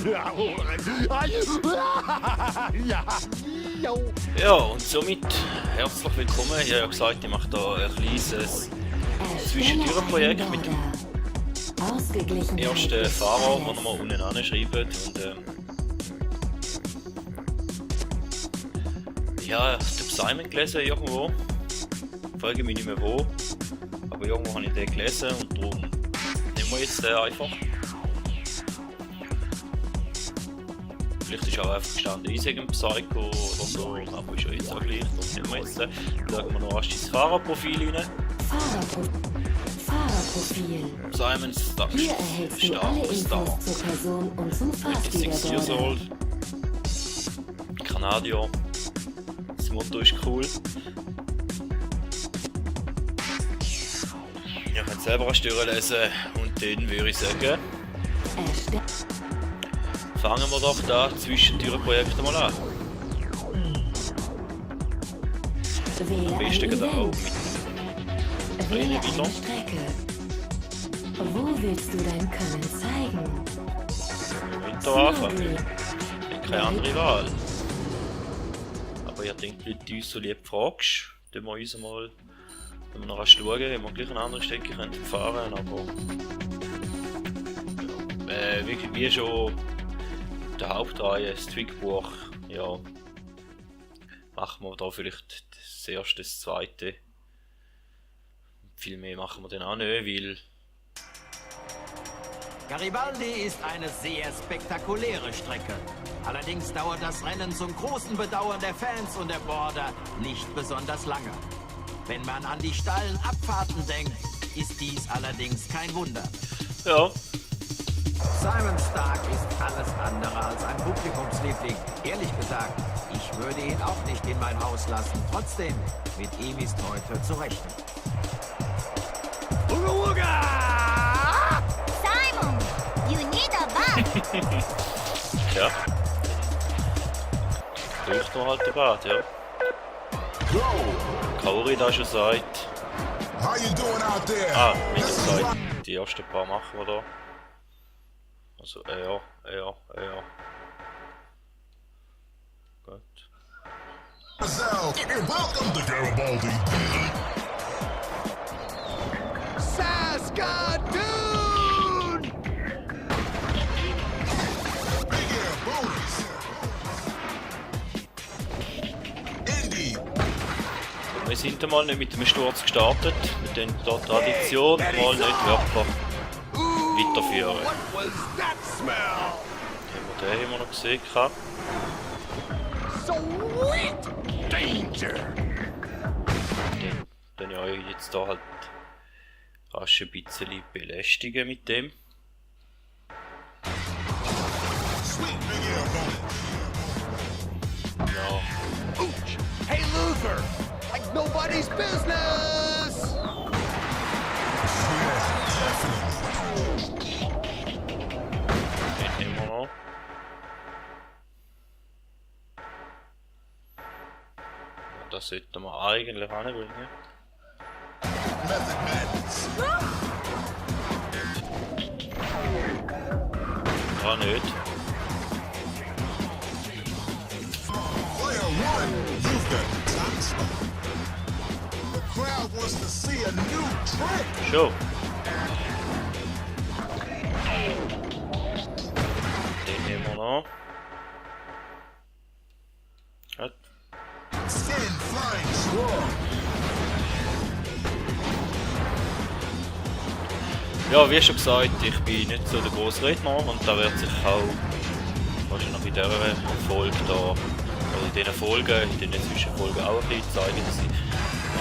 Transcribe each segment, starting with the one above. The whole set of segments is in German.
Ja, und somit herzlich willkommen. Ich habe ja gesagt, ich mache da ein kleines Zwischentürenprojekt mit dem ersten Fahrer, den wir mal unten anschreiben. Und ja, ich habe Simon gelesen irgendwo. Ich frage mich nicht mehr wo. Aber irgendwo habe ich den gelesen und darum nehmen wir jetzt den einfach. Vielleicht ist auch einfach gestanden, ich sage ein Psycho oder so, aber ist ja jetzt auch gleich. Das nehmen wir jetzt. Schauen wir noch erst ins Fahrerprofil rein. Fahrerprofil. Simon Stark. Hier erhältst du alle Infos zur Person und zum 26 years Fahrführer. old. Kanadier. Das Motto ist cool. Ihr könnt selber eine Steuer lesen und dann würde ich sagen, fangen wir doch da Zwischentürenprojekt mal an. Am besten geht auch mit Wähle René wieder. eine Strecke. Wo willst du dein Können zeigen? Winter anfangen. Ich habe keine andere Wahl. Aber ihr denkt, Leute uns so lieb fragst, dann wir uns mal, wenn wir noch schauen, wenn wir gleich eine andere Strecke fahren können, aber wie schon der Hauptreihe, das Twig-Buch, ja, machen wir da vielleicht das erste, das zweite. Viel mehr machen wir dann auch nicht, weil Garibaldi ist eine sehr spektakuläre Strecke. Allerdings dauert das Rennen zum großen Bedauern der Fans und der Border nicht besonders lange. Wenn man an die steilen Abfahrten denkt, ist dies allerdings kein Wunder. ja, Simon Stark ist alles andere als ein Publikumsliebling. Ehrlich gesagt, ich würde ihn auch nicht in mein Haus lassen. Trotzdem, mit ihm ist heute zu rechnen. Uga Uga! Simon, you need a bath. ja. Braucht man halt den Bad, ja. Kaori da schon sagt. How you doing out there? Ah, wie gesagt, die ersten paar machen wir da. Also, ja. Gut. So, welcome to Garibaldi. Saskatoon! Big Air bonus. Indy. Wir sind einmal nicht mit dem Sturz gestartet. Wir tun hier Tradition mal nicht wirklich weiterführen. What was that smell? Den haben wir noch gesehen. Sweet danger! Dann ja jetzt da halt rasch ein bisschen belästigen mit dem. Sweet Big Air bonus. Ja, Ouch! Hey Luther! Like nobody's business! den haben wir noch. Das sollten wir eigentlich anbringen. Method Madness. Ja, nicht. Player one, you've got time spot. The crowd wants to see a new trick. Schon. Den haben wir noch. Gut. Send flying swarm. Ja, wie schon gesagt, ich bin nicht so der grosse Redner und da wird sich auch wahrscheinlich in dieser Folge da, oder in diesen Folgen, in den Zwischenfolgen auch ein bisschen zeigen, dass ich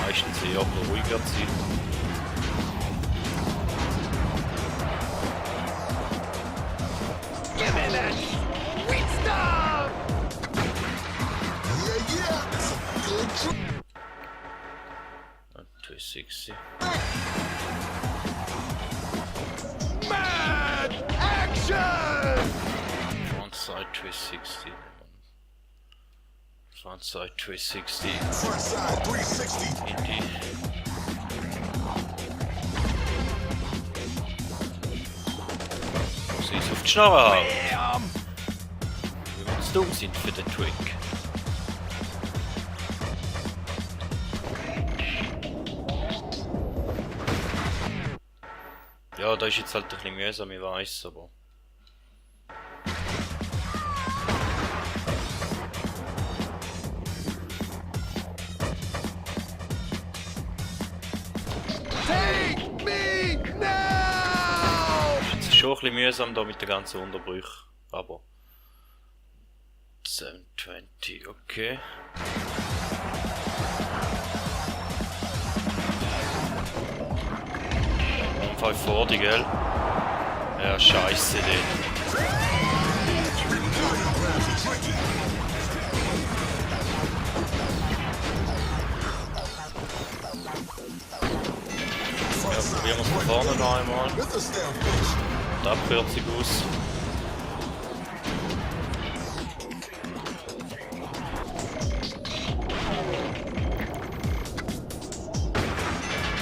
meistens eher ruhig wird sein. Give me that sweet stuff! Yeah, yeah. It's a good trick. 260. Mad action! Frontside 260. Frontside 260. Front side 360. Indy. Muss ich es auf die Schnarre haben. Bam! zu dumm sind für den Trick. Ja, da ist jetzt halt ein bisschen mühsam, ich weiss, aber... Es ist schon ein bisschen mühsam da mit den ganzen Unterbrüchen, aber... 720, okay. 540, gell? Ja, scheiße, den. Ja, probieren wir es von vorne noch einmal. Die Abkürzung aus.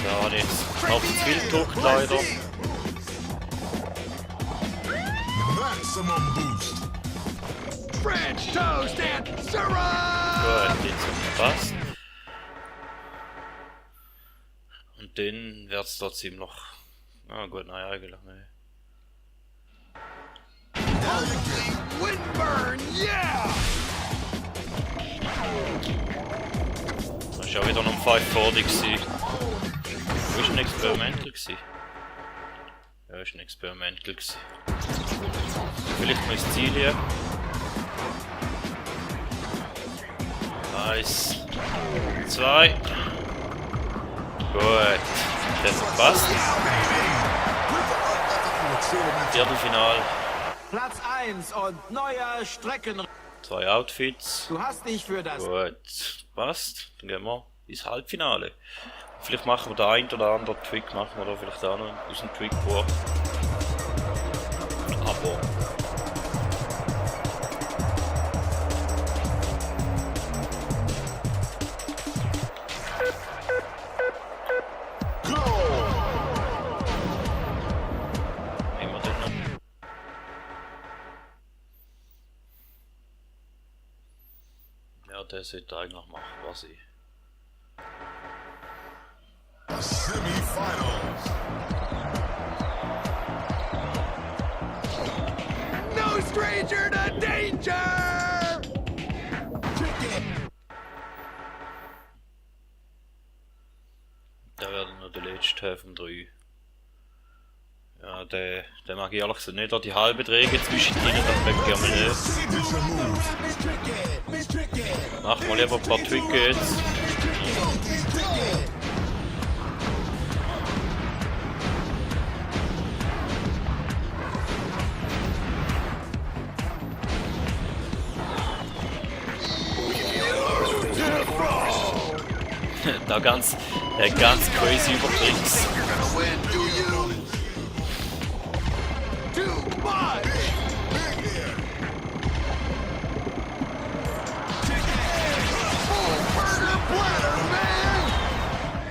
Da habe ich jetzt knapp zu viel gedrückt, leider. Maximum boost. French toast and syrup! Gut, jetzt hat es gepasst. Und dann wird es trotzdem noch... Ah gut, nein, eigentlich nicht. Windburn, yeah! Das war auch wieder noch ein 540 gewesen. Wo ist ein Experimental gewesen? Ja, ist ein Experimental gewesen. Vielleicht noch ins Ziel hier. 1, 2. Gut, das hat gepasst. Viertelfinal. Platz 1 und neuer Strecken... 2 Outfits. Du hast dich für das... Gut, passt. Dann gehen wir ins Halbfinale. Vielleicht machen wir den einen oder anderen Trick, machen wir da vielleicht auch noch aus dem Trick vor. Aber... Nehmen wir den noch. Ja, der sollte eigentlich machbar sein. Semi-finals. No stranger to danger! Der wäre noch der letzte Teil vom 3. Ja, den mag ich ehrlich gesagt nicht an die halbe Drehung zwischen denen, das mag ich gerne nicht. Signature moves. Machen wir lieber ein paar Tricks jetzt. Da ganz crazy Übertricks.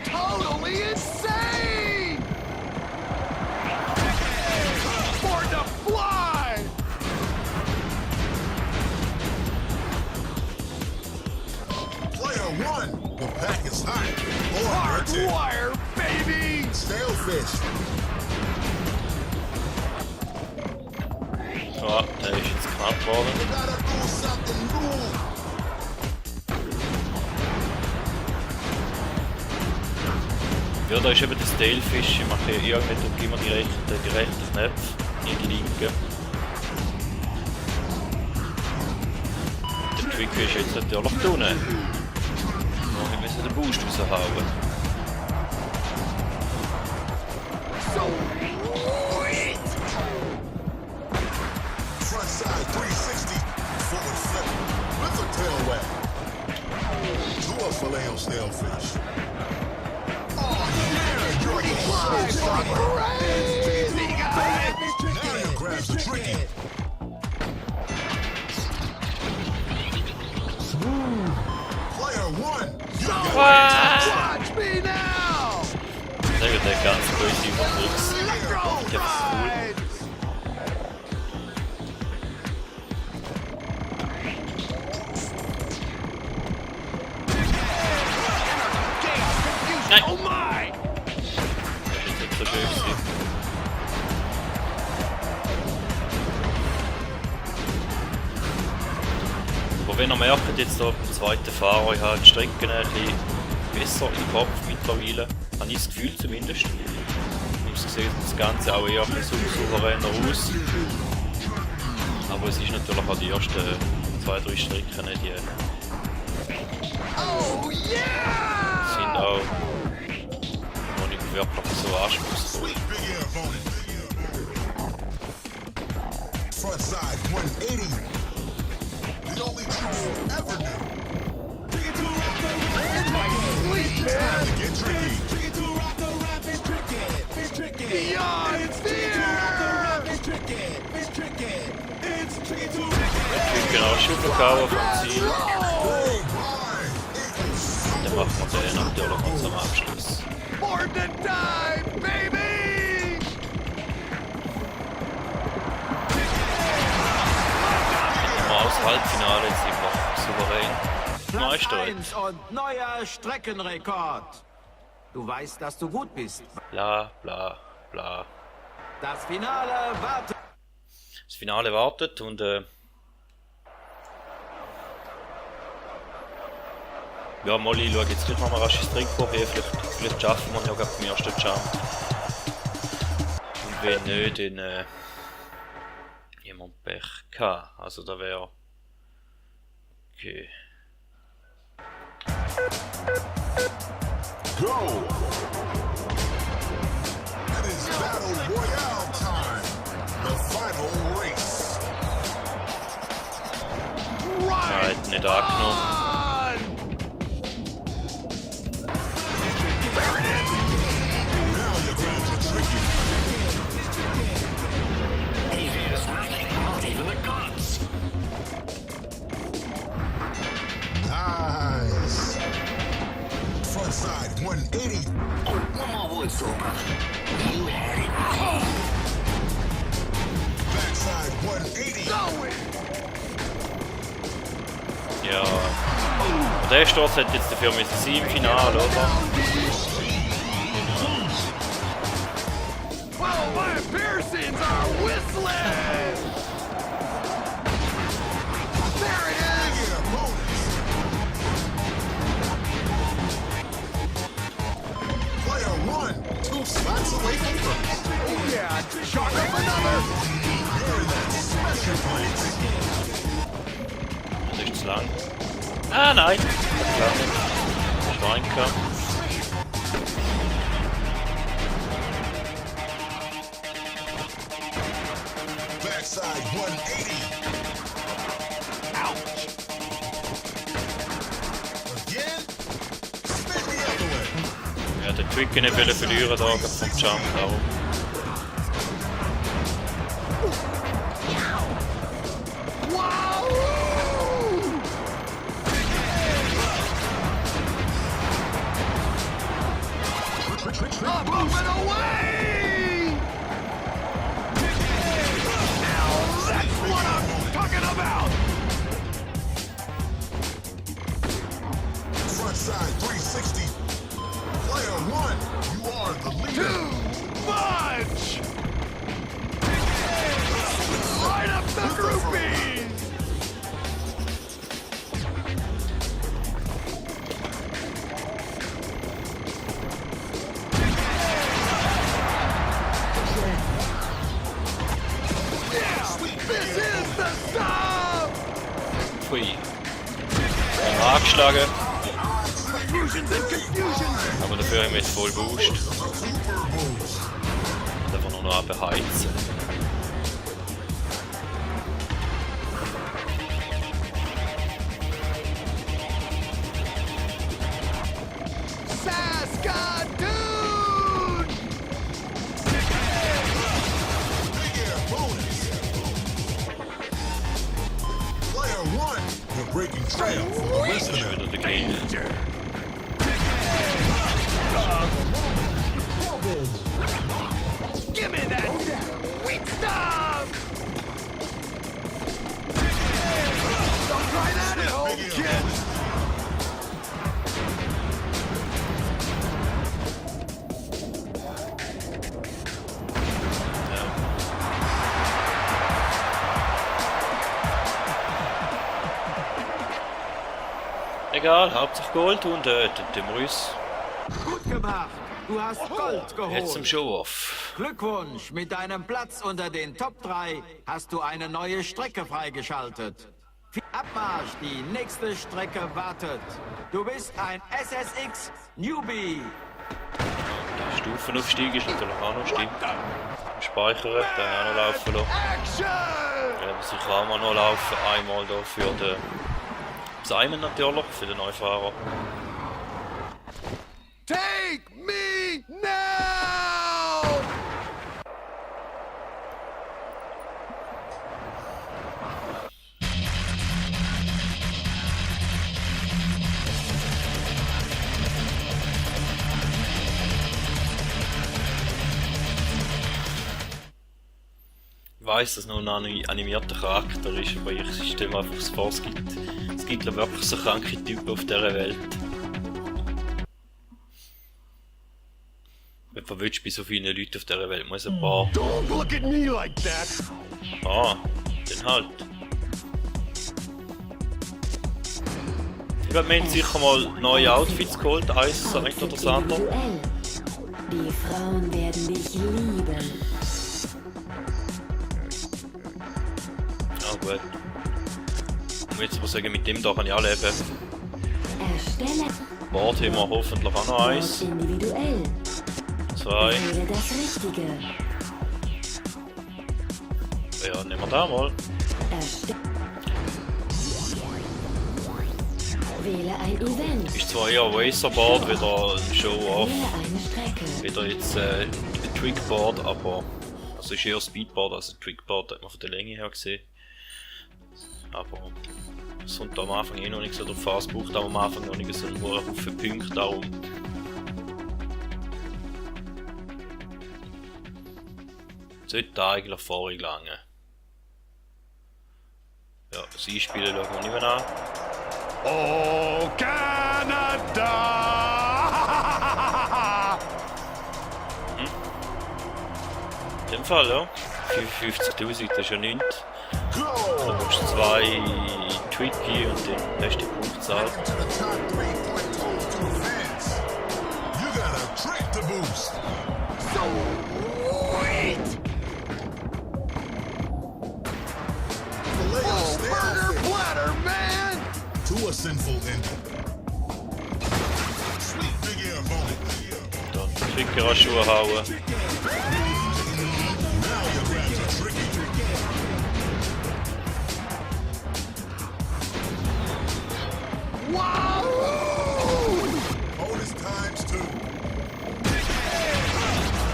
Totally insane! Born to fly! Player one. The pack is hot. Or dirty. Hardwire, baby! Sailfish. Ja, der ist jetzt knapp geworden. You gotta do something new. Ja, da ist eben das Tailfish. Ich mache irgendwie immer die rechten Knöpfe, nicht die linken. Der Trick ist jetzt natürlich da unten. Wir müssen den Boost raushauen. Frontside 360. Forward flip. With a tail wag. Do a filet on sailfish. Oh yeah, you're Crazy guy! now you grabs the tricky. Player one. You Watch me now! Der wird der ganz crazy Übertricks. Der ist cool. Nein! Oh my! Das ist jetzt nicht so schön gewesen. Aber wenn ihr merkt, jetzt hier beim zweiten Fahrer, ich habe die Strecken ein bisschen besser im Kopf mittlerweile. Habe ich das Gefühl zumindest. Es sieht das Ganze auch eher ein bisschen souveräner aus. Aber es ist natürlich auch die ersten 2-3 Strecken, die sind auch noch nicht wirklich so anspruchsvoll. Sweet big air bonus. Front side 180. The only truth you ever knew. Time to get tricky. Genau, Schubelkauer vom Ziel. Dann machen wir den natürlich noch zum Abschluss. Mal aus Halbfinale ziemlich souverän. Platz Meister. 1 und neuer Streckenrekord. Du weißt, dass du gut bist. Bla bla bla. Das Finale wartet. Das Finale wartet und ja, Molly, ich schaue jetzt gleich nochmal rasch ins Trinkbuch hier, vielleicht schaffen wir ja gerade beim ersten Jump. Und wenn nicht, dann jemand Pech gehabt. Also da wäre okay. Go! It is Battle Royale time. The final race. Nein, nicht angenommen. Now you're going to tricky. Nice. Front side 180. Backside 180. Ja. Und der Sturz hat jetzt dafür mit sein im Finale, oder? Yeah, bonus. Player 1, 2 spots away from first. You're in that special place. Das ist zu lang. Ah nein! Klar nicht. Schweinker. Backside 180. Ouch. Again? Spin the other way. Ja, den Trick nicht wollen verlieren da vom Jump, darum. Front side 360. Player 1, you are the leader. Light up the groupies! This is the stuff! Pfui. Angeschlagen. Fusions and confusions! Aber dafür haben wir jetzt voll Boost. Und einfach nur noch beheizen. Saskatoon! Big air bonus. Player 1, you're breaking trail from the rest of Schon them. wieder der Gegner. Give me that weak stuff! Don't try that at home, Big air kid! bonus. Egal, Hauptsache Gold und tötet den Rüss. Gut gemacht. Du hast Gold Jetzt zum geholt. Show-Off. Glückwunsch. Mit deinem Platz unter den Top 3 hast du eine neue Strecke freigeschaltet. Abmarsch, die nächste Strecke wartet. Du bist ein SSX Newbie. Der Stufenaufstieg ist natürlich auch noch stimmt. Speichern, den auch noch laufen lassen. Ja, muss ich auch mal noch laufen. Einmal da für den Simon natürlich, für den Neufahrer. Take me now! Ich weiss, dass es noch ein animierter Charakter ist, aber ich stelle mir einfach vor, es gibt glaub, wirklich so kranke Typen auf dieser Welt. Wenn du willst, bei so vielen Leuten auf dieser Welt muss ein paar... Don't look at me like that! Ah, dann halt. Ich glaube, wir haben sicher mal neue Outfits geholt, eins oder das andere. Individuell. Die Frauen werden dich lieben. Ja gut. Und jetzt muss ich sagen, mit dem da kann ich auch leben. Erstelle Board haben wir hoffentlich auch noch eins. individuell. 2. Wähle das Richtige. Ja, nehmen wir da mal. Wähle ein Event. Ist zwar eher Racerboard, wieder ein Show-Off. Wähle eine Strecke. Wieder jetzt ein Trickboard, aber... Also ist eher Speedboard als ein Trickboard, hat man von der Länge her gesehen. Aber... Es kommt am Anfang eh noch nicht so drauf an, es braucht auch am Anfang noch nicht so einen hohen Haufen Punkte, darum... Sollte eigentlich vorig lange. Ja, das Einspielen schauen wir nicht mehr an. Oh, Canada! In dem Fall, ja. 55.000, das ist ja nichts. Du brauchst 2 Tricky und den hast die Punktzahl. To the top 3 point totals to the fans. You got a trick to boost. Sweet! Filet Oh, stale burger fish platter, man! to a sinful ending. Sweet big air bonnet. Dann Tricky an Schuhe hauen. Now your grabs are tricky. Wow! Bonus times 2.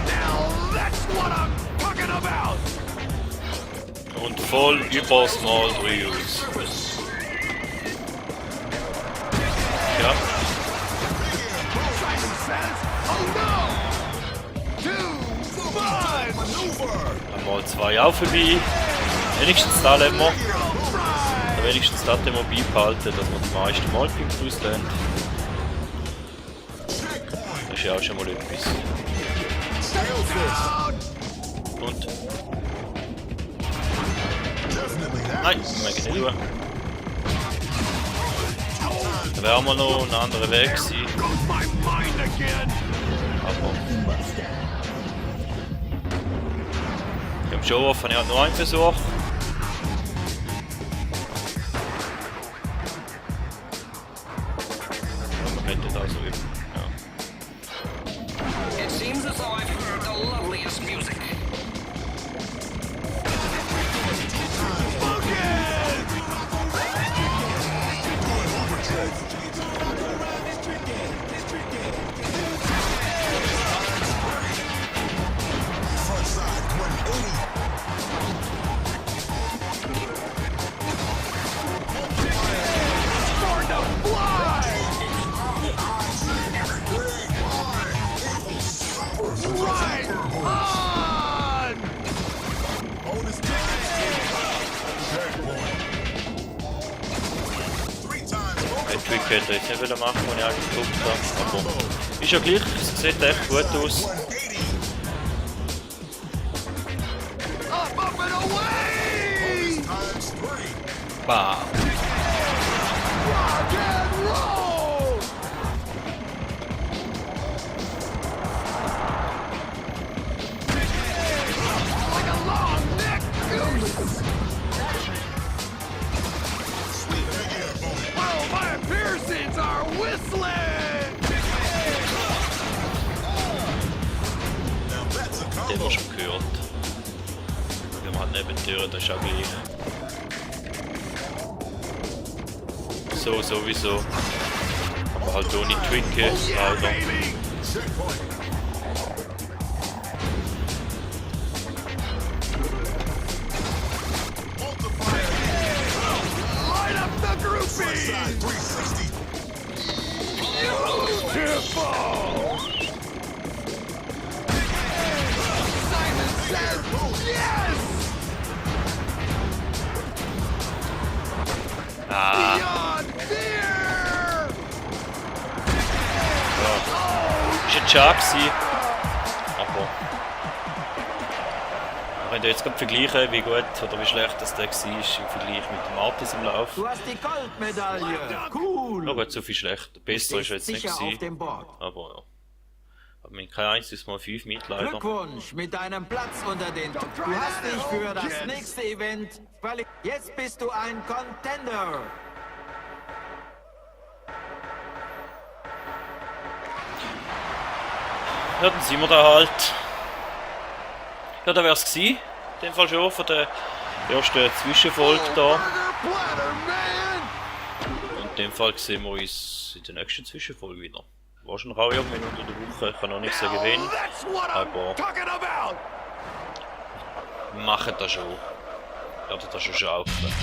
Now that's what I'm talking about! Und voll übers Mal 3 aus. Ja, Simon says, oh no! Too much! Maneuver. einmal 2 auch vorbei. Wenigstens da leben wir. Right. Wenigstens das wir beibehalten, dass wir die meisten Malpunkte auslösen. Das ist ja auch schon mal etwas. Down! Und... Definitely that. Nein, das mag ich nicht tun. Da wäre mal noch ein anderer Weg gewesen, Goes my mind again! aber... Beim Show-Off habe ich halt nur einen Versuch. Man könnte da so üben, ja. It seems as though I've heard the loveliest music. Front side 180. Starting to fly! Right on! Bonus times 2. 3 times bonus. Den Trick hätte ich jetzt nicht machen, den ich eigentlich geguckt habe. Aber ist ja gleich, es sieht echt gut aus. 180. Up and away! Times 3. Bam! Rock and roll! immer schon gehört. Wenn man halt neben der Tür, das ist auch gleich. So, sowieso. Aber halt ohne Tricke, leider. Checkpoint. Multiplier. Light up the groupie! Side 360. Beautiful! Simon says yes! Ah, Beyond fear! ist ein Job gewesen. Aber... Wir können jetzt gerade vergleichen, wie gut oder wie schlecht das der war im Vergleich mit dem Martis im Lauf. Du hast die Goldmedaille. Cool. Ja gut, so viel schlecht. Besser ist er jetzt nicht Sicher auf gewesen. dem Board. Aber ja. Aber mit kein einziges Mal 5 mit leider. Glückwunsch mit deinem Platz unter den... Du hast dich für das nächste Event qualifiziert. Jetzt bist du ein Contender. Ja, dann sind wir da halt. Ja, da wär's gewesen. In dem Fall schon von der ersten Zwischenfolge da. Platter, man! Und in dem Fall sehen wir uns in der nächsten Zwischenfolge wieder. Wahrscheinlich auch irgendwann unter der Woche. Ich kann noch nicht sagen, wen. That's what Aber I'm talking about! wir machen das schon. Ich werde das schon schaukeln.